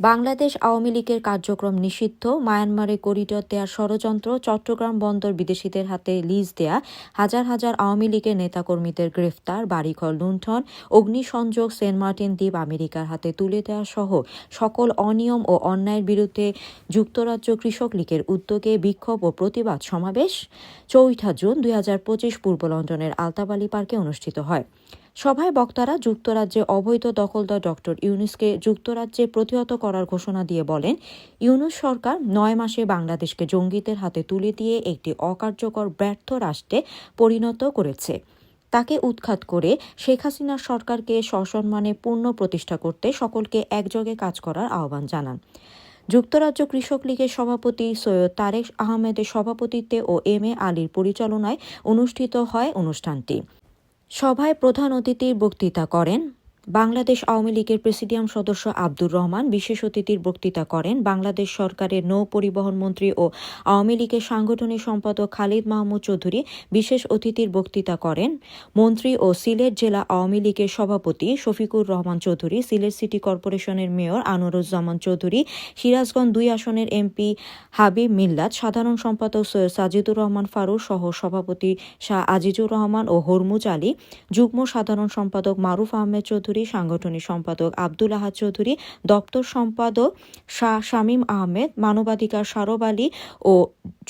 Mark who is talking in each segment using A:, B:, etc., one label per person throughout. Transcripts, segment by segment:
A: বাংলাদেশ আওয়ামী লীগের কার্যক্রম নিষিদ্ধ, মায়ানমারে করিডর দেওয়ার ষড়যন্ত্র, চট্টগ্রাম বন্দর বিদেশিদের হাতে লিজ দেয়া, হাজার হাজার আওয়ামী লীগের নেতাকর্মীদের গ্রেফতার, বাড়িঘর লুণ্ঠন, অগ্নিসংযোগ, সেন্ট মার্টিন দ্বীপ আমেরিকার হাতে তুলে দেওয়া সহ সকল অনিয়ম ও অন্যায়ের বিরুদ্ধে যুক্তরাজ্য কৃষক লীগের উদ্যোগে বিক্ষোভ ও প্রতিবাদ সমাবেশ 4 জুন 2025 পূর্ব লন্ডনের আলতাবালি পার্কে অনুষ্ঠিত হয়। সভায় বক্তারা যুক্তরাজ্যে অবৈধ দখলদার ডক্টর ইউনূসকে যুক্তরাজ্যে প্রতিহত করার ঘোষণা দিয়ে বলেন, ইউনূস সরকার 9 মাসে বাংলাদেশকে জঙ্গিদের হাতে তুলে দিয়ে একটি অকার্যকর ব্যর্থ রাষ্ট্রে পরিণত করেছে। তাকে উৎখাত করে শেখ হাসিনার সরকারকে সসম্মানে পূর্ণ প্রতিষ্ঠা করতে সকলকে একযোগে কাজ করার আহ্বান জানান। যুক্তরাজ্য কৃষক লীগের সভাপতি সৈয়দ তারেক আহমেদের সভাপতিত্বে ও এম এ আলীর পরিচালনায় অনুষ্ঠিত হয় অনুষ্ঠানটি। সভায় প্রধান অতিথির বক্তৃতা করেন বাংলাদেশ আওয়ামী লীগের প্রেসিডিয়াম সদস্য আব্দুর রহমান। বিশেষ অতিথির বক্তৃতা করেন বাংলাদেশ সরকারের নৌ পরিবহন মন্ত্রী ও আওয়ামী লীগের সাংগঠনিক সম্পাদক খালিদ মাহমুদ চৌধুরী। বিশেষ অতিথির বক্তৃতা করেন মন্ত্রী ও সিলেট জেলা আওয়ামী লীগের সভাপতি শফিকুর রহমান চৌধুরী, সিলেট সিটি কর্পোরেশনের মেয়র আনোয়ারুজ্জামান চৌধুরী, সিরাজগঞ্জ 2 আসনের এমপি হাবিব মিল্লাত, সাধারণ সম্পাদক সৈয়দ সাজিদুর রহমান ফারুক সহ সভাপতি শাহ আজিজুর রহমান ও হরমুজ আলী, যুগ্ম সাধারণ সম্পাদক মারুফ আহমেদ চৌধুরী, সাংগঠনিক সম্পাদক আব্দুল আহাদ চৌধুরী, দপ্তর সম্পাদক শাহ শামীম আহমেদ, মানবাধিকার সারব আলী ও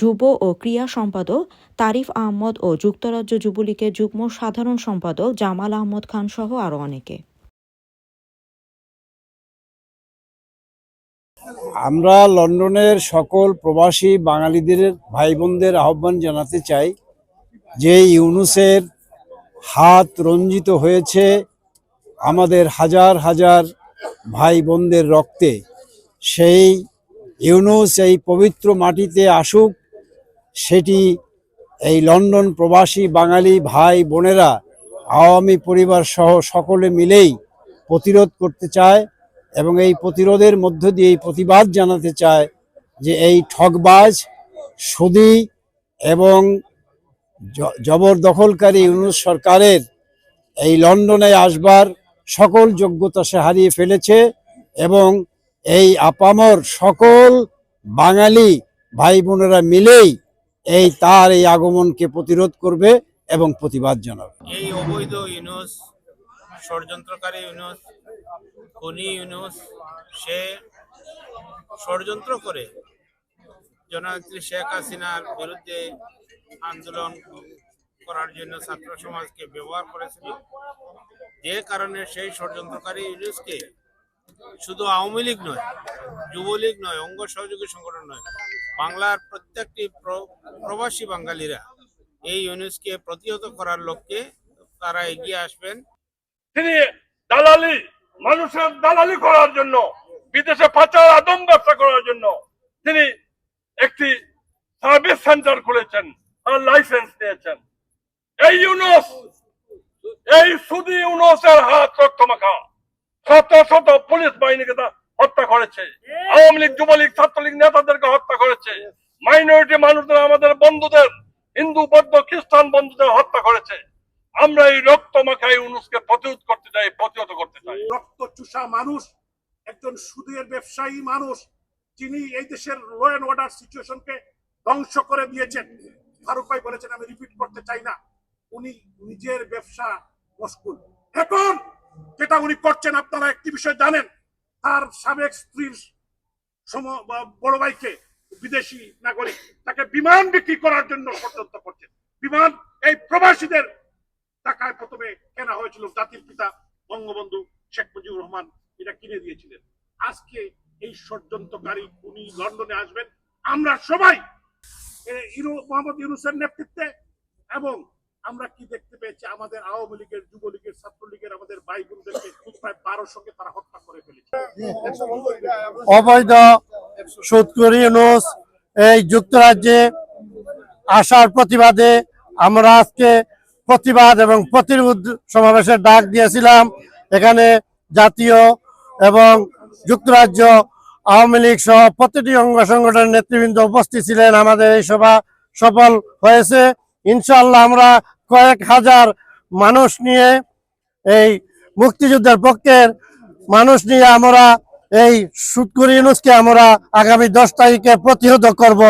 A: যুব ও ক্রীড়া সম্পাদক তারিফ আহমদ ও যুক্তরাজ্য যুবলীগের যুগ্ম সাধারণ সম্পাদক জামাল আহমদ খান সহ আরও অনেকে।
B: আমরা লন্ডনের সকল প্রবাসী বাঙালিদের ভাই বোনদের আহ্বান জানাতে চাই যে ইউনূসের হাত রঞ্জিত হয়েছে আমাদের হাজার হাজার ভাই বোনদের রক্তে। সেই ইউনূস এই পবিত্র মাটিতে আসুক, সেটি এই লন্ডন প্রবাসী বাঙালি ভাই বোনেরা আওয়ামী পরিবার সহ সকলে মিলেই প্রতিরোধ করতে চায় এবং এই প্রতিরোধের মধ্য দিয়ে এই প্রতিবাদ জানাতে চায় যে এই ঠকবাজ, সুদী এবং জবরদখলকারী ইউনূস সরকারের এই লন্ডনে আসবার সকল যোগ্যতা সে হারিয়ে ফেলেছে এবং এই আপামর সকল বাঙালি ভাই বোনেরা মিলেই তার এই আগমনকে প্রতিরোধ করবে এবং প্রতিবাদ জানাবে।
C: এই অবৈধ ইউনূস, ষড়যন্ত্রকারী ইউনূস, খুনি ইউনূস, সে ষড়যন্ত্র করে জননেত্রী শেখ হাসিনার বিরুদ্ধে আন্দোলন করার জন্য ছাত্র সমাজকে ব্যবহার করেছিল। যে কারণে সেই ষড়যন্ত্রকারী ইউনূসকে শুধু আওয়ামী লীগ নয়, যুবলীগ নয়, অঙ্গ সহযোগী সংগঠন নয়, বাংলার প্রত্যেকটি প্রবাসী বাঙালিরা এই ইউনূসকে প্রতিহত করার লক্ষ্যে তারা এগিয়ে আসবেন।
D: তিনি দালালি, মানুষের দালালি করার জন্য, বিদেশে পাচার আদম ব্যবসা করার জন্য তিনি একটি সার্ভিস সেন্টার খুলেছেন, তার লাইসেন্স নিয়েছেন। এই ইউনূস, এই সুদী ইউনূসের হাত রক্তমাখা। শত শত পুলিশ বাহিনীকে হত্যা করেছে, আওয়ামী লীগ, যুবলীগ, ছাত্রলীগ নেতাদেরকে হত্যা করেছে, মাইনরিটি মানুষদের, আমাদের বন্ধুদের, হিন্দু, বৌদ্ধ, খ্রিস্টান বন্ধুদের হত্যা করেছে। আমরা এই রক্তমাখা ইউনূসকে প্রতিরোধ করতে চাই, প্রতিহত করতে চাই।
E: রক্ত চুষা মানুষ, একজন সুদের ব্যবসায়ী মানুষ, যিনি এই দেশের ল এন্ড অর্ডার সিচুয়েশনকে ধ্বংস করে দিয়েছেন। ফারুক ভাই বলেছেন, আমি রিপিট করতে চাই না, উনি নিজের ব্যবসা মশগুল। এখন যেটা উনি করছেন, আপনারা একটি বিষয় জানেন, তার সাবেক স্ত্রীর বড় ভাইকে, বিদেশি নাগরিক, তাকে বিমান বিক্রি করার জন্য ষড়যন্ত্র করছেন। বিমান এই প্রবাসীদের টাকায় প্রথমে কেনা হয়েছিল, জাতির পিতা বঙ্গবন্ধু শেখ মুজিবুর রহমান এটা কিনে দিয়েছিলেন। আজকে এই ষড়যন্ত্রকারী উনি লন্ডনে আসবেন, আমরা সবাই মোহাম্মদ ইউনূসের নেতৃত্বে। এবং আমরা কি দেখতে পেয়েছি, আমাদের আওয়ামী লীগের, যুবলীগের, ছাত্রলীগের আমাদের ভাই বোনদেরকে প্রায় 1200-কে তারা হত্যা করে ফেলেছে।
B: অবৈধ সুদখোর ইউনূস এই যুক্তরাজ্যে আসার প্রতিবাদে আমরা আজকে প্রতিবাদ এবং প্রতিরোধ সমাবেশের ডাক দিয়েছিলাম। এখানে জাতীয় এবং যুক্তরাজ্য আওয়ামী লীগ সহ প্রতিটি অঙ্গ সংগঠনের নেতৃবৃন্দ উপস্থিত ছিলেন। আমাদের এই সভা সফল হয়েছে। ইনশাআল্লাহ আমরা কয়েক হাজার মানুষ নিয়ে, এই মুক্তিযুদ্ধের পক্ষের মানুষ নিয়ে আমরা
F: এই সুদখোর ইউনূসকে আমরা আগামী 10 তারিখে প্রতিহত করব।